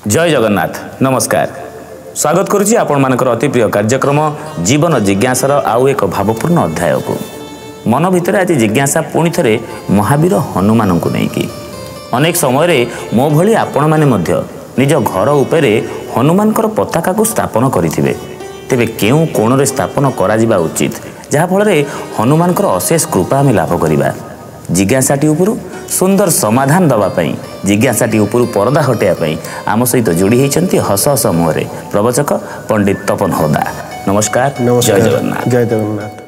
जय जगन्नाथ नमस्कार स्वागत करुच्ची आपण मानकर अति प्रिय कार्यक्रम जीवन जिज्ञासार आउ एक भावपूर्ण अध्याय को मन भितर आज जिज्ञासा पुणी थे महावीर हनुमान को लेकिन अनेक समय मो भली आपण माने मध्य निज घर उपरे हनुमानकर पताका को स्थापन करिथिबे तेबे केउ कोण रे स्थापन करा जिबा उचित जहा फल रे हनुमानकर अशेष कृपा आमे लाभ करिबा जिज्ञासाटी उपरु सुंदर समाधान दवा पई जिज्ञासाटी उपरु परदा हटेया पई आम सहित जोड़ी होती हस हस मुहरे प्रवचक पंडित तपन होदा नमस्कार। जय जगन्नाथ। जय जगन्नाथ।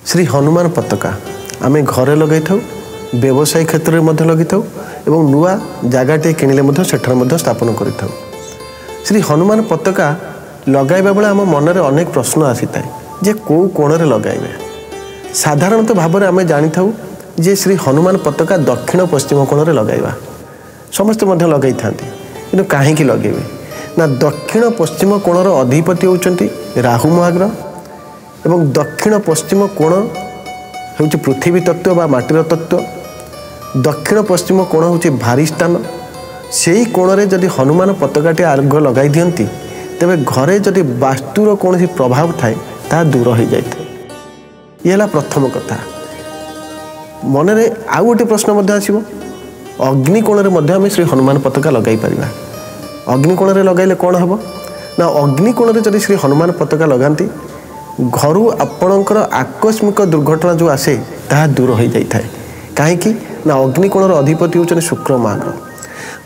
श्री हनुमान पताका आमे घरे लगे था व्यवसाय क्षेत्र में लगे था एवं नुआ जगह किणिले सेठार स्थापन कर श्री हनुमान पताका लगाइबा बेले आम मन में अनेक प्रश्न आसी था जे कौ कोण रे लगाइबे साधारणतः भाव में आम जानी था जे श्री हनुमान पताका दक्षिण पश्चिम कोण रे लगाइबा समस्त लगे था कि कहीं लगेबे ना दक्षिण पश्चिम कोणर अधिपति होउचंती राहु महाग्रह एवं दक्षिण पश्चिम कोण हूँ पृथ्वी तत्व बा माटीर तत्व दक्षिण पश्चिम कोण हूँ भारी स्थान से ही कोण रे जदि हनुमान पताकाटी आग लगाई दियंती तेबे घरे जदि वास्तुर कौन प्रभाव थाए ता दूर हो जाए। ये प्रथम कथा मन में आउ गोटे प्रश्न आसो अग्निकोण में श्री हनुमान पताका लगाई पारिबा अग्निकोण में लगाइले कौन हम ना अग्निकोण में जदि श्री हनुमान पताका लगाती घर आपणकर आकस्मिक दुर्घटना जो आसे ता दूर हो जाए कहीं ना अग्निकोणर अधिपति होचने शुक्र महाग्रह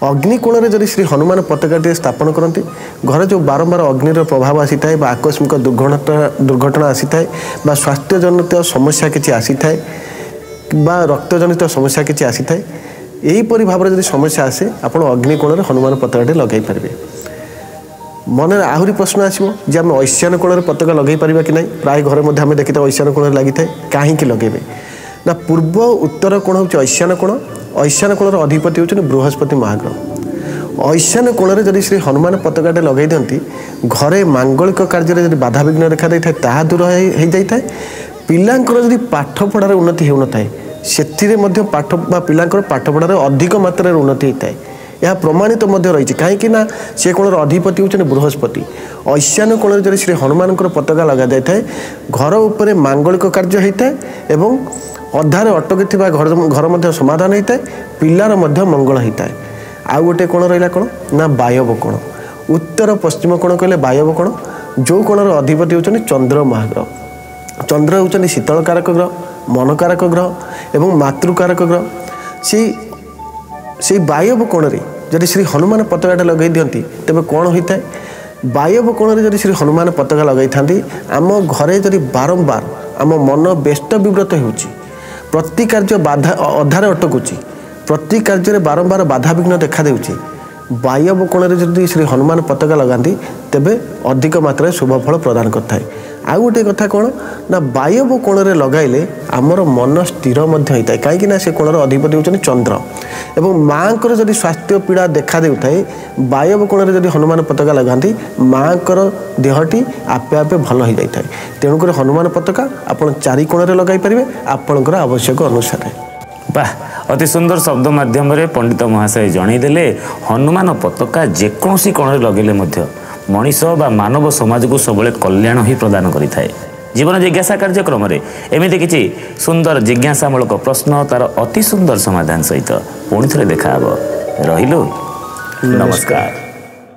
अग्निकोण में जदि श्री हनुमान पताकाटी स्थापन करती घर जो बारंबार अग्निर प्रभाव आसी था आकस्मिक दुर्घटना आसी था स्वास्थ्य जनित समस्या किसी आसी था रक्त जनित समस्या किसी आसी था यहीपरि भाव में जब समस्या आसे आप अग्निकोण में हनुमान पताकाटी लगे पारे मन में आहरी प्रश्न आसो जे आम ऐशान कोण में पताका लगे पारिबा कि नहीं प्राय घर में आम देखी ऐशान कोण लगी था कहीं लगेबे ना पूर्व उत्तर कोण हूँ ऐशान कोण ऐशान कोणर अधिपति होचने बृहस्पति महाग्रह ऐशान कोण में जदि श्री हनुमान पताकाटे लगे दियंती घरे मांगलिक कार्य जब बाधा विघ्न देखा देता ताहा दूर हो जाए पिलांकर जदि पाठ पढ़ार उन्नति हो न से पाठ पिलांकर पाठ पढ़ार अधिक मात्रा उन्नति होता है यह प्रमाणित रही कहीं ना से कोण अधिपति होचने बृहस्पति ऐशान कोण में जब श्री हनुमान पताका लगा जाए घर उपर मांगलिक कार्य होता है एवं अधारे अटकी घर मध्य समाधान होता है पिलार मध्य मंगल होता है आउ गोटे कोण रहा कौन ना वायव कोण उत्तर पश्चिम कोण कहले वायव कोण जो कोणर अधिपति होचने चंद्र महाग्रह चंद्र होचने शीतल कारक ग्रह मन कारक ग्रह एवं मातृकारक ग्रह से वायव कोण रे जदि श्री हनुमान पताकाटा लगे दियंती तेबे कौन होता है वायव कोण रे जदि श्री हनुमान पताका लगे थांती आम घरे जदि बारंबार आम मन व्यस्त विव्रत होउची प्रति कार्य बाधा अधारे अटकुची प्रति कार्य बारंबार बाधा विघ्न देखा देउची वायव कोण में जब श्री हनुमान पताका लगाती तेबे अधिक मात्रा शुभ फल प्रदान करता है आउ गोटे कथा कौन ना वायव कोण में लगाइले आमर मन स्थिर होता है कहीं से कोणर अधिपति होचने चंद्र एवं माँ को जब स्वास्थ्य पीड़ा देखा देता है वायव कोण में जब हनुमान पताका लगाती माँ को देहटी आपे आपे भल हो जाए तेणुक हनुमान पताका आपड़ चारि कोण में लगे पारे आपणकर आवश्यक अनुसार। वाह अति सुंदर शब्द माध्यम पंडित महाशय जनईदे हनुमान पताका जेकोसी कोण लगे मनीष बा मानव समाज को सब कल्याण ही प्रदान करें जीवन जिज्ञासा कार्यक्रम एमती किसी सुंदर जिज्ञासामूलक प्रश्न तार अति सुंदर समाधान सहित पुणी थे देखा रहिलु नमस्कार।